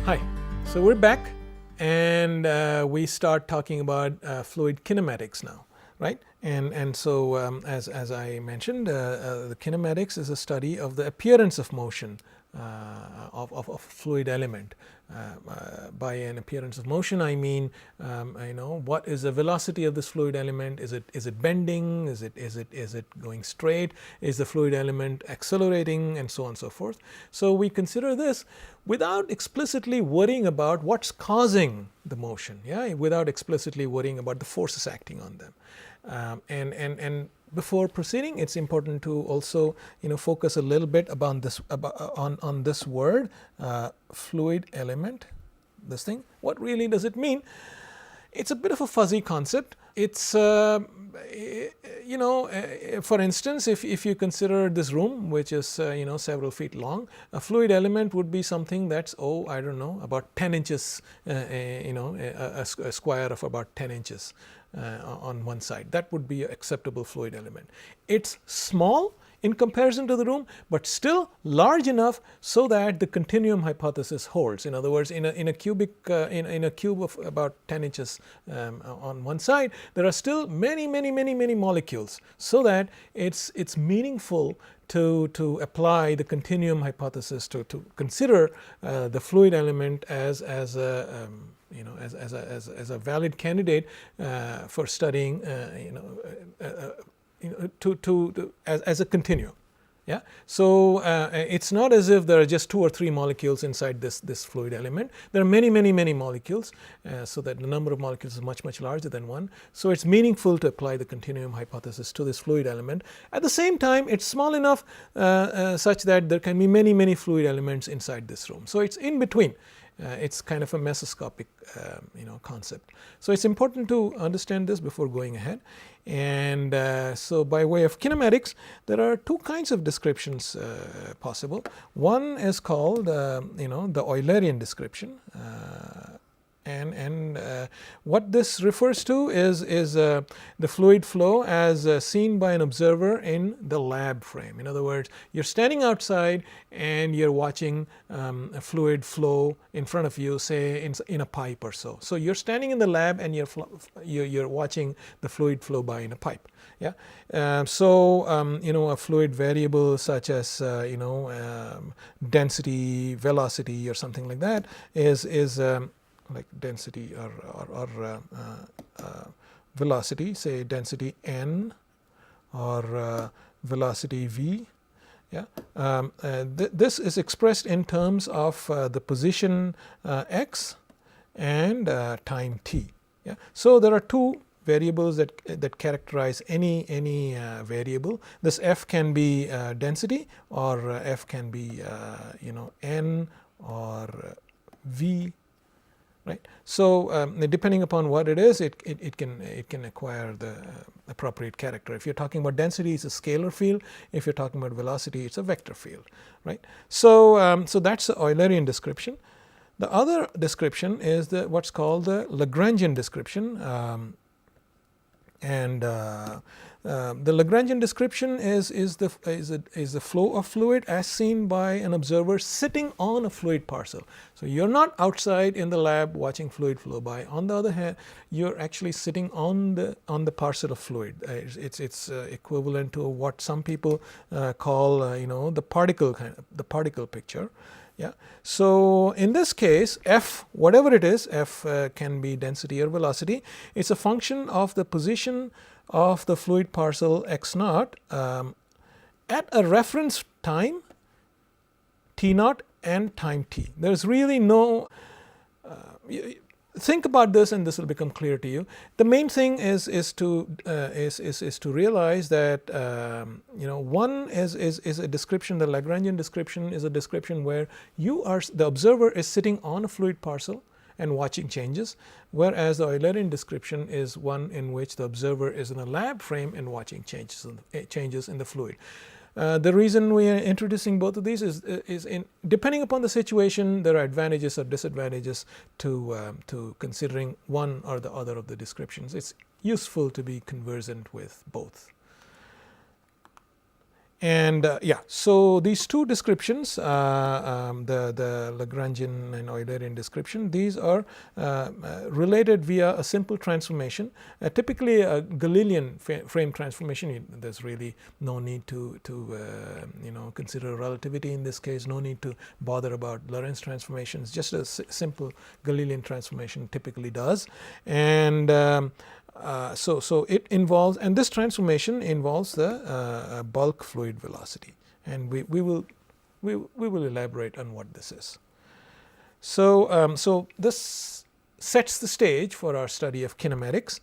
Hi, so we're back and we start talking about fluid kinematics now, right? And so as I mentioned, the kinematics is a study of the appearance of motion of a fluid element. By an appearance of motion, I mean, what is the velocity of this fluid element? Is it bending? Is it going straight? Is the fluid element accelerating, and so on and so forth? So we consider this without explicitly worrying about what's causing the motion, yeah, without explicitly worrying about the forces acting on them. And before proceeding, it's important to also focus a little bit on this word, fluid element. This thing, what really does it mean? It's a bit of a fuzzy concept. It's for instance, if you consider this room, which is several feet long, a fluid element would be something that's I don't know, about 10 inches, a square of about 10 inches on one side. That would be an acceptable fluid element. It's small in comparison to the room, but still large enough so that the continuum hypothesis holds. In other words, in a cube of about 10 inches on one side, there are still many molecules, so that it's meaningful to apply the continuum hypothesis to consider the fluid element as a valid candidate for studying as a continuum. Yeah, so it's not as if there are just 2 or 3 molecules inside this fluid element. There are many molecules, so that the number of molecules is much larger than 1. So it's meaningful to apply the continuum hypothesis to this fluid element. At the same time, it's small enough such that there can be many fluid elements inside this room. So it's in between. It's kind of a mesoscopic concept. So it's important to understand this before going ahead. And so by way of kinematics, there are 2 kinds of descriptions possible. One is called the Eulerian description. And what this refers to is the fluid flow as seen by an observer in the lab frame. In other words, you're standing outside and you're watching a fluid flow in front of you, say in a pipe or so. So you're standing in the lab and you're watching the fluid flow by in a pipe. Yeah. A fluid variable such as density, velocity, or something like that is like density or velocity, say density n or velocity v. Yeah, this is expressed in terms of the position x and time t. Yeah, so there are 2 variables that characterize any variable. This f can be density, or f can be n or v. Right. So depending upon what it is, it can acquire the appropriate character. If you're talking about density, it's a scalar field. If you're talking about velocity, it's a vector field. Right. So so that's the Eulerian description. The other description is what's called the Lagrangian description. The Lagrangian description is the flow of fluid as seen by an observer sitting on a fluid parcel. So you're not outside in the lab watching fluid flow by. On the other hand, you're actually sitting on the parcel of fluid. It's equivalent to what some people call the particle picture. Yeah. So in this case, f, whatever it is, f can be density or velocity. It's a function of the position of the fluid parcel x naught at a reference time t naught and time t. There's really no think about this and this will become clear to you. The main thing is to realize that one is a description. The Lagrangian description is a description where the observer is sitting on a fluid parcel and watching changes, whereas the Eulerian description is one in which the observer is in a lab frame and watching changes in the fluid. The reason we are introducing both of these is depending upon the situation, there are advantages or disadvantages to considering one or the other of the descriptions. It's useful to be conversant with both. And yeah, so these two descriptions, the Lagrangian and Eulerian description, these are related via a simple transformation. Typically a Galilean frame transformation, there's really no need to consider relativity in this case, no need to bother about Lorentz transformations, just a simple Galilean transformation typically does. And so it involves, and this transformation involves the bulk fluid velocity, and we will elaborate on what this is. So so this sets the stage for our study of kinematics.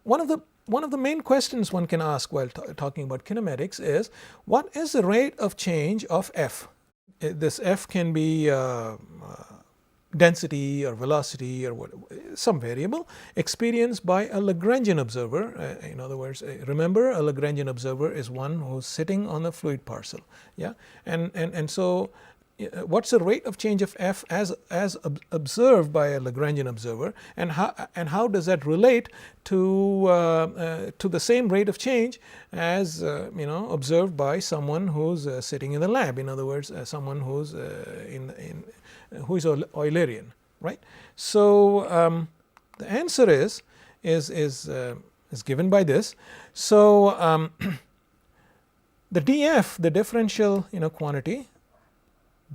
One of the main questions one can ask while talking about kinematics is, what is the rate of change of f? This f can be density or velocity or some variable experienced by a Lagrangian observer. In other words, remember, a Lagrangian observer is one who's sitting on a fluid parcel. Yeah, and so what's the rate of change of f as observed by a Lagrangian observer, and how does that relate to the same rate of change as observed by someone who's sitting in the lab? In other words, someone who's who is Eulerian, right? So the answer is given by this. So the df, the differential quantity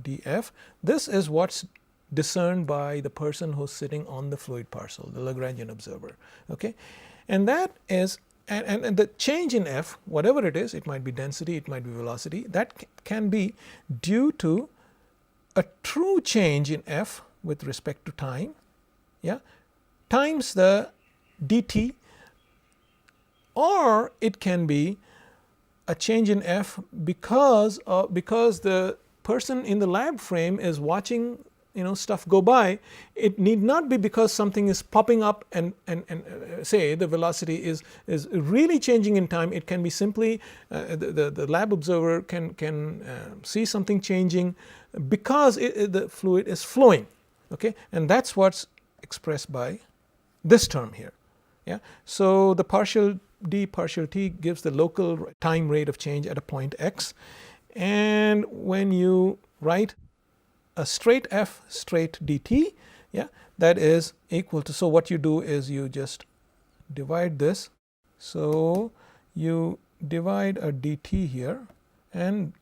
df, this is what's discerned by the person who's sitting on the fluid parcel, the Lagrangian observer. Okay, and that is and the change in f, whatever it is, it might be density, it might be velocity, that can be due to a true change in f with respect to time, yeah, times the dt, or it can be a change in f because the person in the lab frame is watching stuff go by. It need not be because something is popping up and say the velocity is really changing in time. It can be simply the lab observer can see something changing because the fluid is flowing. Okay, and that's what's expressed by this term here. Yeah, so the partial d partial t gives the local time rate of change at a point x, and when you write a straight f straight dt, yeah, that is equal to, so what you do is you just divide this, so you divide a dt here and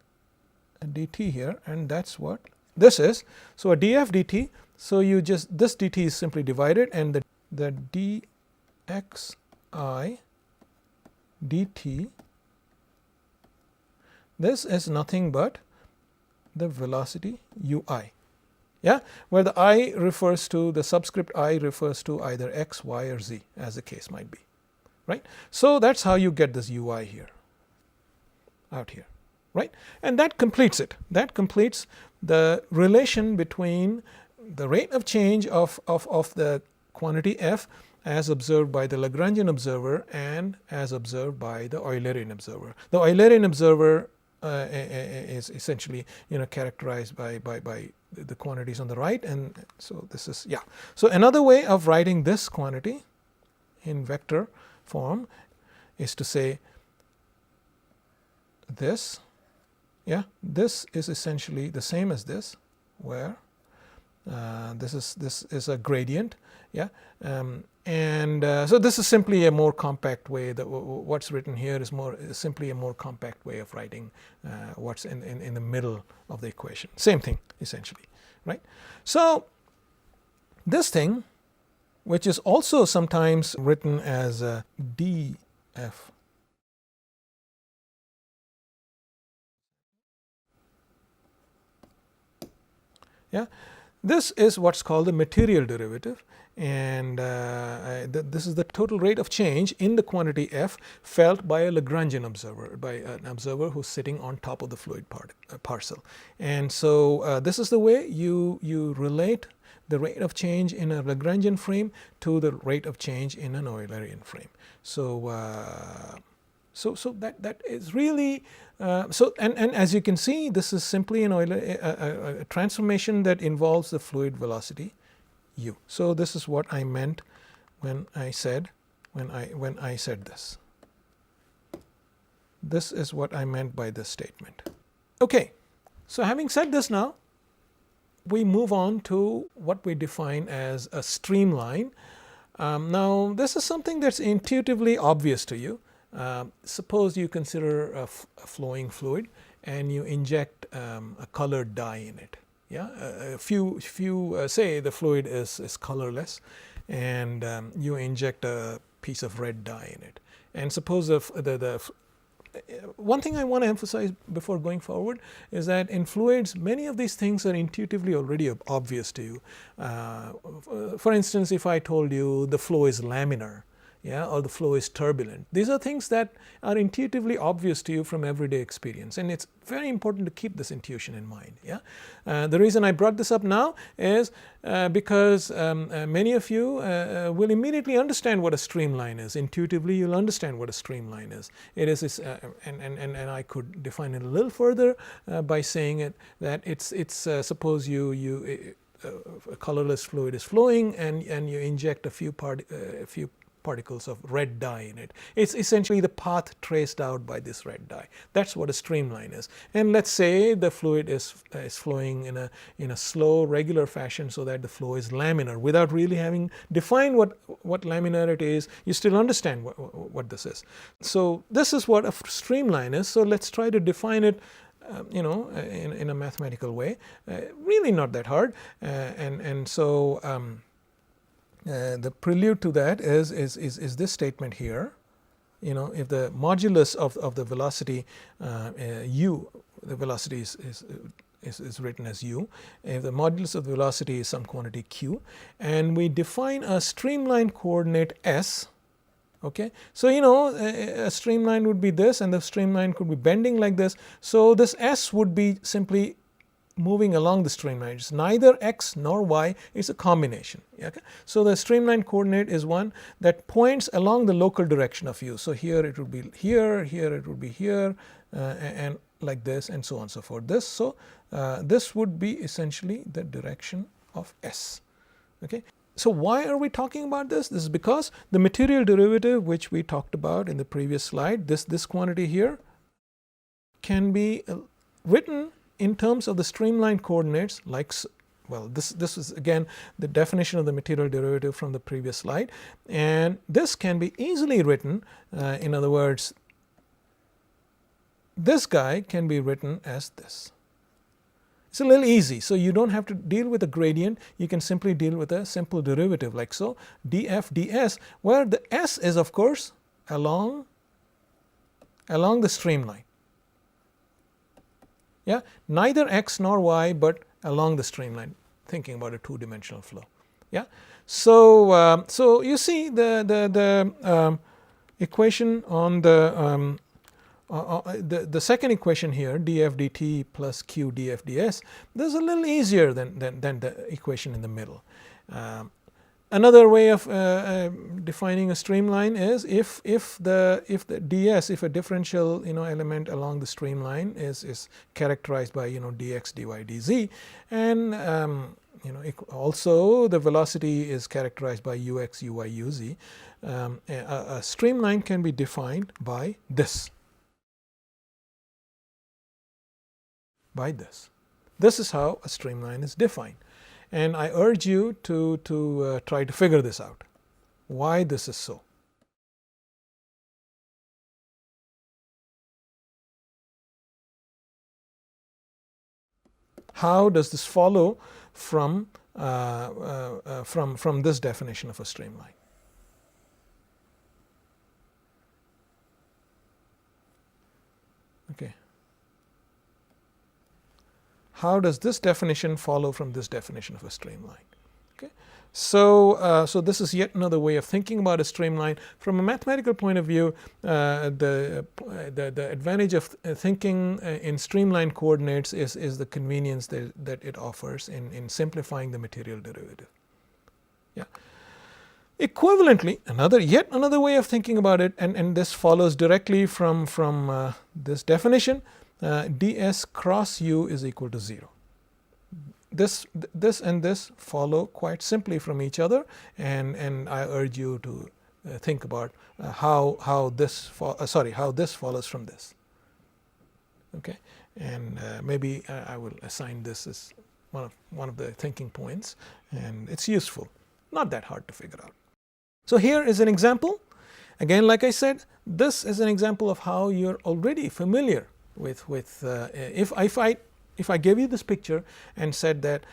a dt here, and that's what this is. So a df dt, so you just, this dt is simply divided, and the dxi dt, this is nothing but the velocity ui, yeah, where the I refers to, the subscript I refers to either x, y, or z, as the case might be, right? So that's how you get this ui here, out here, right? And that completes it. That completes the relation between the rate of change of the quantity f as observed by the Lagrangian observer and as observed by the Eulerian observer. The Eulerian observer is essentially characterized by the quantities on the right, and so this is, yeah. So another way of writing this quantity in vector form is to say this, yeah, this is essentially the same as this, where this is a gradient, yeah, and so this is simply a more compact way. What's written here is simply a more compact way of writing what's in the middle of the equation. Same thing essentially, right? So this thing, which is also sometimes written as df, yeah, this is what's called the material derivative, and this is the total rate of change in the quantity f felt by a Lagrangian observer, by an observer who's sitting on top of the fluid parcel. And so this is the way you relate the rate of change in a Lagrangian frame to the rate of change in an Eulerian frame. So so that is really so, and as you can see, this is simply a transformation that involves the fluid velocity u. So this is what I meant when I said this. This is what I meant by this statement. Okay, so having said this, now we move on to what we define as a streamline. Now this is something that's intuitively obvious to you. Suppose you consider a flowing fluid and you inject a colored dye in it. Yeah, if you say the fluid is colorless, and you inject a piece of red dye in it, and suppose one thing I want to emphasize before going forward is that in fluids, many of these things are intuitively already obvious to you. For instance, if I told you the flow is laminar, yeah, or the flow is turbulent, these are things that are intuitively obvious to you from everyday experience, and it's very important to keep this intuition in mind. Yeah, the reason I brought this up now is because many of you will immediately understand what a streamline is. Intuitively, you'll understand what a streamline is. It is, and I could define it a little further by saying it that it's suppose a colorless fluid is flowing, and you inject a few particles of red dye in it. It's essentially the path traced out by this red dye. That's what a streamline is. And let's say the fluid is flowing in a slow, regular fashion, so that the flow is laminar. Without really having defined what laminarity is, you still understand what this is. So this is what a streamline is. So let's try to define it in a mathematical way. Really not that hard. The prelude to that is this statement here. If the modulus of the velocity u, the velocity is written as u, if the modulus of the velocity is some quantity q, and we define a streamline coordinate s. Okay, so a streamline would be this, and the streamline could be bending like this. So this s would be simply moving along the streamline. It's neither x nor y, it's a combination. Okay? So the streamline coordinate is one that points along the local direction of u. So here it would be here, here it would be here, and like this, and so on and so forth. This would be essentially the direction of s. Okay? So why are we talking about this? This is because the material derivative, which we talked about in the previous slide, this quantity here, can be written in terms of the streamline coordinates, like, well, this is again the definition of the material derivative from the previous slide, and this can be easily written, in other words, this guy can be written as this. It's a little easy, so you don't have to deal with a gradient, you can simply deal with a simple derivative like so, df ds, where the s is of course along the streamline. Yeah, neither x nor y, but along the streamline, thinking about a two-dimensional flow. Yeah, so you see the equation on the second equation here, df dt plus q df ds, this is a little easier than the equation in the middle. Another way of defining a streamline is if the ds, if a differential element along the streamline is characterized by dx dy dz, and also the velocity is characterized by ux uy uz, a streamline can be defined by this. This is how a streamline is defined. And I urge you to try to figure this out, why this is so. How does this follow from this definition of a streamline? Okay. How does this definition follow from this definition of a streamline? Okay. So this is yet another way of thinking about a streamline. From a mathematical point of view, the advantage of thinking in streamline coordinates is the convenience that it offers in simplifying the material derivative. Yeah. Equivalently, yet another way of thinking about it, and this follows directly from this definition. ds cross u is equal to 0. This and this follow quite simply from each other, and I urge you to think about how this follows from this. Okay, and maybe I will assign this as one of the thinking points, and it's useful, not that hard to figure out. So here is an example. Again, like I said, this is an example of how you're already familiar with if I gave you this picture and said that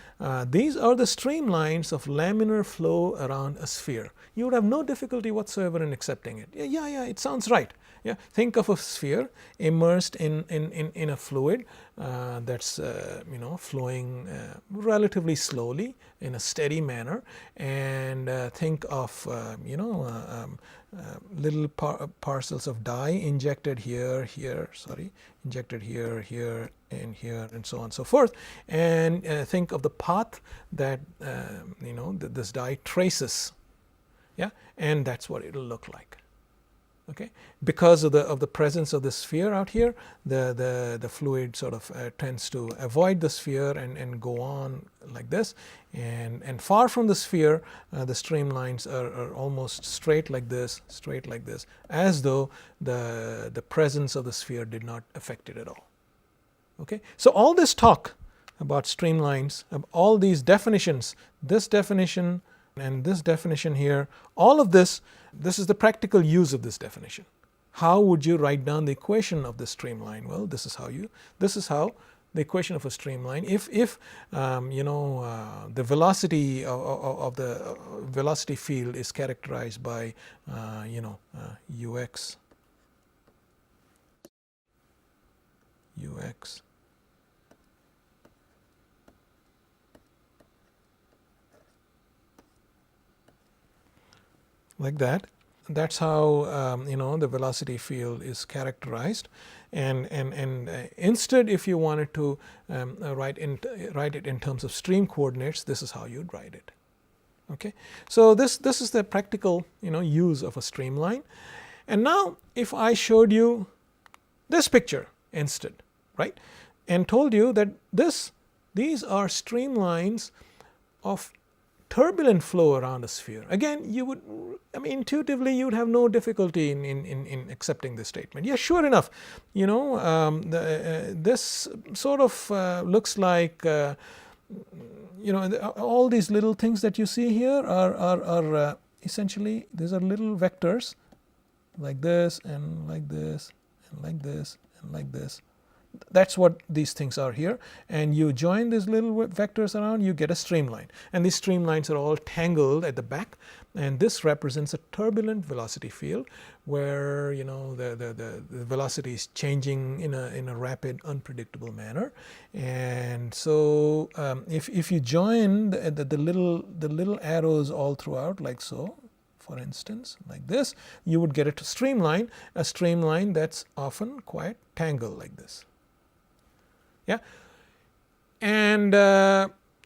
these are the streamlines of laminar flow around a sphere, you would have no difficulty whatsoever in accepting it. Yeah, it sounds right. Yeah, think of a sphere immersed in a fluid that's flowing relatively slowly in a steady manner, and think of little parcels of dye injected here, and here, and so on and so forth, and think of the path that this dye traces. Yeah, and that's what it'll look like. Okay, because of the presence of the sphere out here, the fluid sort of tends to avoid the sphere and go on like this, and far from the sphere, the streamlines are almost straight like this, as though the presence of the sphere did not affect it at all. Okay, so all this talk about streamlines, all these definitions, this definition and this definition here, all of this is the practical use of this definition. How would you write down the equation of the streamline? Well, this is how the equation of a streamline, if the velocity of the velocity field is characterized by ux like that. That's how the velocity field is characterized, and instead, if you wanted to write it in terms of stream coordinates, this is how you'd write it. Okay, so this is the practical use of a streamline. And now, if I showed you this picture instead, right, and told you that these are streamlines of turbulent flow around a sphere, again, you would, intuitively you would have no difficulty in accepting this statement. Yeah, sure enough, this sort of looks like all these little things that you see here are essentially, these are little vectors like this and like this and like this and like this. That's what these things are here, and you join these little vectors around, you get a streamline, and these streamlines are all tangled at the back, and this represents a turbulent velocity field where the velocity is changing in a rapid, unpredictable manner. And so if you join the little arrows all throughout, like so, for instance, like this, you would get a streamline that's often quite tangled like this. Yeah, and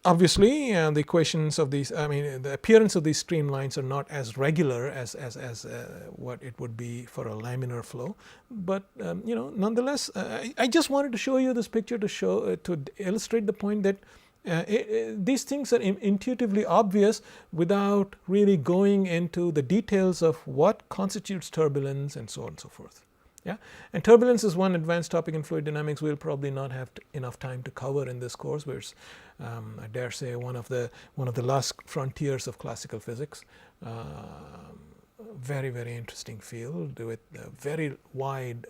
obviously the equations of these, the appearance of these streamlines are not as regular as what it would be for a laminar flow, but nonetheless, I just wanted to show you this picture to illustrate the point that these things are intuitively obvious without really going into the details of what constitutes turbulence and so on and so forth. Yeah, and turbulence is one advanced topic in fluid dynamics we'll probably not have enough time to cover in this course, where it's, I dare say, one of the last frontiers of classical physics. Very, very interesting field with a very wide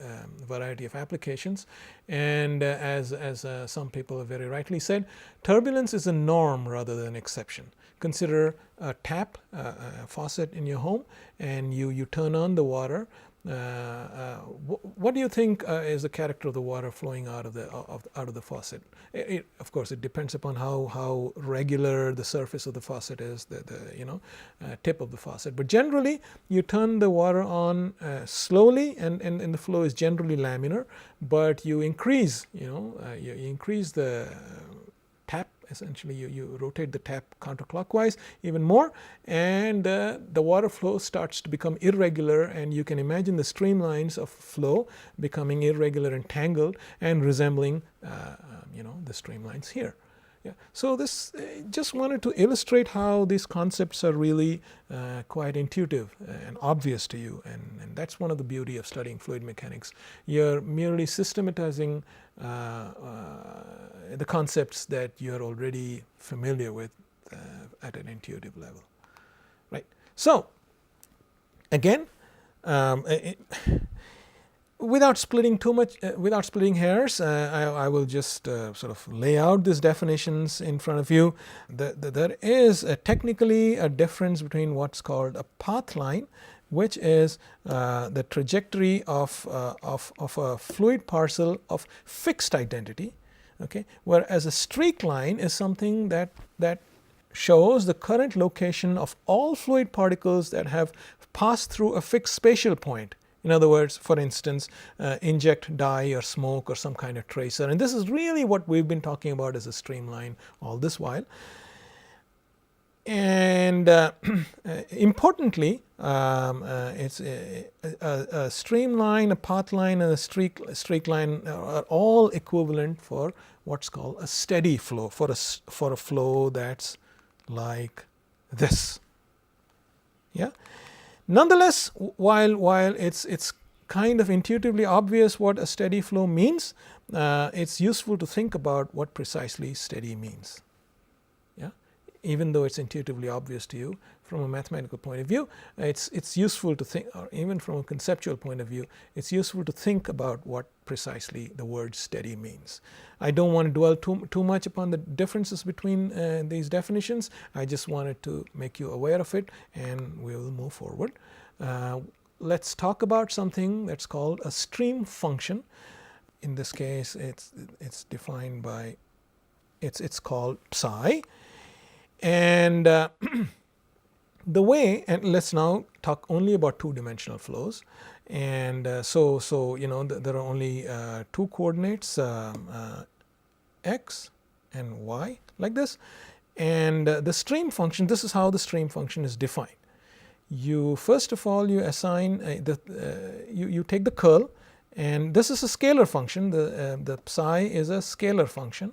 variety of applications. And as some people have very rightly said, turbulence is a norm rather than an exception. Consider a tap, a faucet in your home, and you turn on the water. What do you think is the character of the water flowing out of the faucet? Of course, it depends upon how regular the surface of the faucet is, the tip of the faucet. But generally, you turn the water on slowly, and the flow is generally laminar. But you increase, you increase the tap. Essentially, you rotate the tap counterclockwise even more, and the water flow starts to become irregular, and you can imagine the streamlines of flow becoming irregular and tangled and resembling the streamlines here. Yeah. So this just wanted to illustrate how these concepts are really quite intuitive and obvious to you, and that's one of the beauty of studying fluid mechanics. You're merely systematizing the concepts that you're already familiar with at an intuitive level, right? So again, without splitting too much, without splitting hairs, I will just sort of lay out these definitions in front of you. There is technically a difference between what's called a path line, which is the trajectory of a fluid parcel of fixed identity, okay, whereas a streak line is something that shows the current location of all fluid particles that have passed through a fixed spatial point. In other words, for instance, inject dye or smoke or some kind of tracer, and this is really what we've been talking about as a streamline all this while. And importantly, it's a streamline, a path line, and a streak line are all equivalent for what's called a steady flow, for a flow that's like this. Yeah. Nonetheless, while it's kind of intuitively obvious what a steady flow means, it's useful to think about what precisely steady means. Yeah, even though it's intuitively obvious to you from a mathematical point of view, it's useful to think, or even from a conceptual point of view, it's useful to think about what precisely the word steady means. I don't want to dwell too much upon the differences between these definitions. I just wanted to make you aware of it, and we will move forward. Let's talk about something that's called a stream function. In this case, it's defined by it's called psi, and the way, and let's now talk only about two-dimensional flows. And so you know there are only two coordinates, x and y, like this. And the stream function, this is how the stream function is defined. You first of all you assign you take the curl, and this is a scalar function. The psi is a scalar function.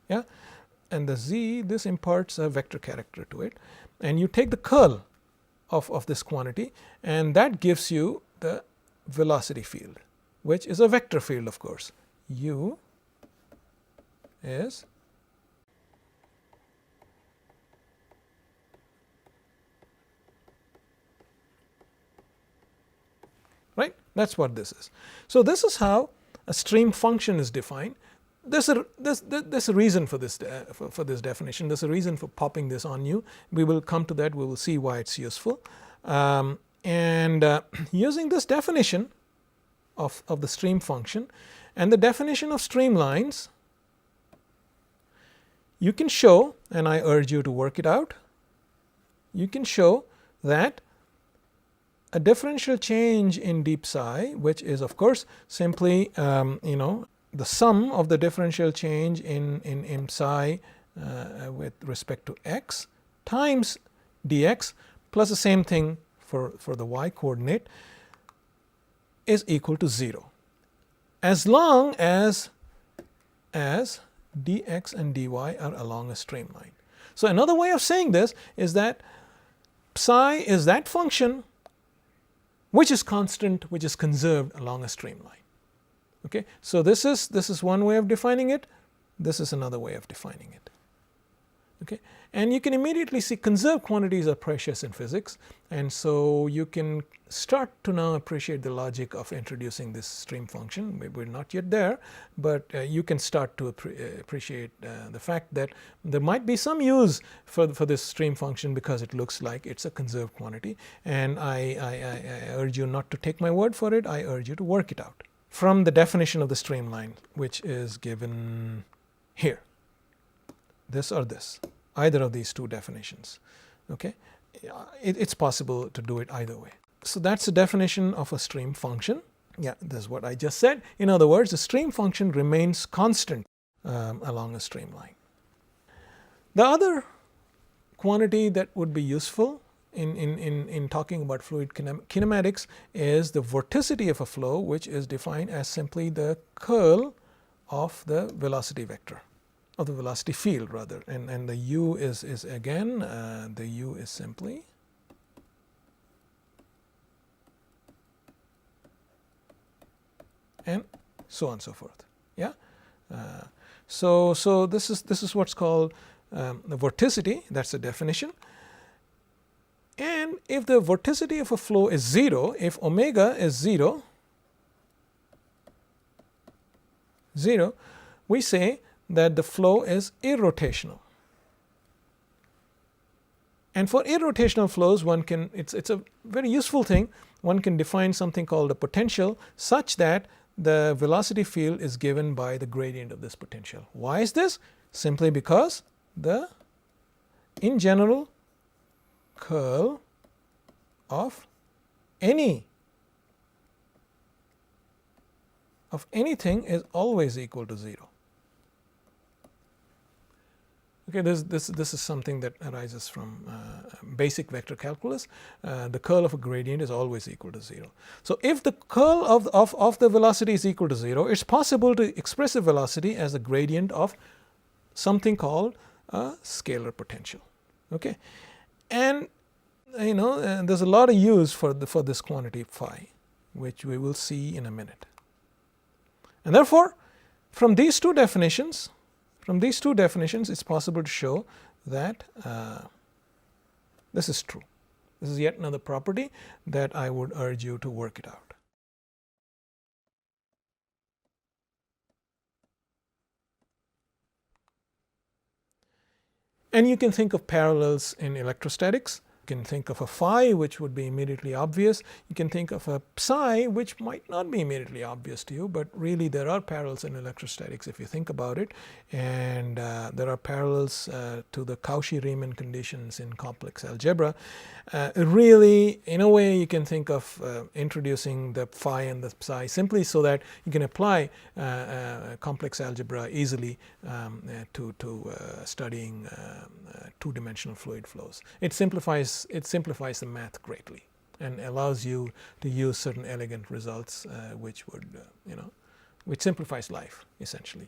Yeah, and the z, this imparts a vector character to it, and you take the curl of this quantity, and that gives you the velocity field, which is a vector field, of course. U is right. That's what this is. So this is how a stream function is defined. There's a reason for this definition. There's a reason for popping this on you. We will come to that. We will see why it's useful. Using this definition of the stream function and the definition of streamlines, you can show, and I urge you to work it out, you can show that a differential change in d psi, which is of course simply you know, the sum of the differential change in psi with respect to x times dx plus the same thing for the y coordinate is equal to 0, as long as dx and dy are along a streamline. So another way of saying this is that psi is that function which is constant, which is conserved along a streamline. Okay, so this is one way of defining it. This is another way of defining it. Okay, and you can immediately see conserved quantities are precious in physics, and so you can start to now appreciate the logic of introducing this stream function. We're not yet there, but you can start to appreciate the fact that there might be some use for this stream function because it looks like it's a conserved quantity. And I urge you not to take my word for it. I urge you to work it out from the definition of the streamline, which is given here. This or this, either of these two definitions. Okay, it's possible to do it either way. So that's the definition of a stream function. Yeah, this is what I just said. In other words, the stream function remains constant along a streamline. The other quantity that would be useful in talking about fluid kinematics is the vorticity of a flow, which is defined as simply the curl of the velocity vector, of the velocity field rather, and the u is again the u is simply and so on and so forth. Yeah. So this is what's called the vorticity. That's the definition. And if the vorticity of a flow is 0, if omega is 0, we say that the flow is irrotational. And for irrotational flows, one can, it's a very useful thing, one can define something called a potential such that the velocity field is given by the gradient of this potential. Why is this? Simply because the, in general, curl of anything is always equal to 0. Okay, this is something that arises from basic vector calculus. The curl of a gradient is always equal to 0. So if the curl of the velocity is equal to 0, it's possible to express a velocity as the gradient of something called a scalar potential. Okay, and you know there's a lot of use for this quantity phi, which we will see in a minute. And therefore, from these two definitions, it's possible to show that this is true. This is yet another property that I would urge you to work it out. And you can think of parallels in electrostatics. You can think of a phi, which would be immediately obvious. You can think of a psi, which might not be immediately obvious to you, but really there are parallels in electrostatics if you think about it. And there are parallels to the Cauchy-Riemann conditions in complex algebra. Really, in a way, you can think of introducing the phi and the psi simply so that you can apply complex algebra easily to studying two-dimensional fluid flows. It simplifies the math greatly and allows you to use certain elegant results which would which simplifies life essentially.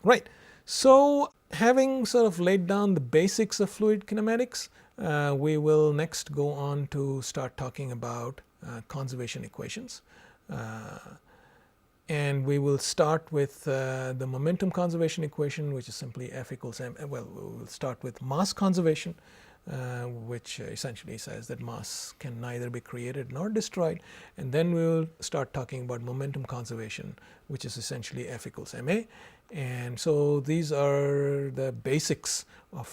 Right. So having sort of laid down the basics of fluid kinematics, we will next go on to start talking about conservation equations. And we will start with the momentum conservation equation, which is simply F equals m. Well, we'll start with mass conservation, which essentially says that mass can neither be created nor destroyed. And then we will start talking about momentum conservation, which is essentially F equals ma. And so these are the basics of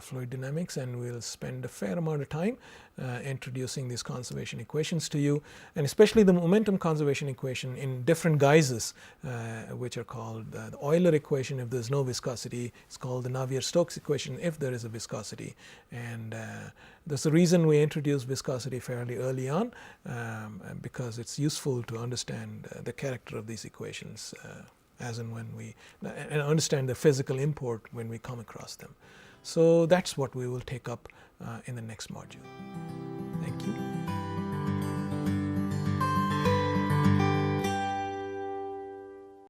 fluid dynamics, and we'll spend a fair amount of time introducing these conservation equations to you, and especially the momentum conservation equation in different guises, which are called the Euler equation if there's no viscosity. It's called the Navier-Stokes equation if there is a viscosity. And that's the reason we introduced viscosity fairly early on, because it's useful to understand the character of these equations as and when we and understand the physical import when we come across them. So that's what we will take up in the next module. Thank you.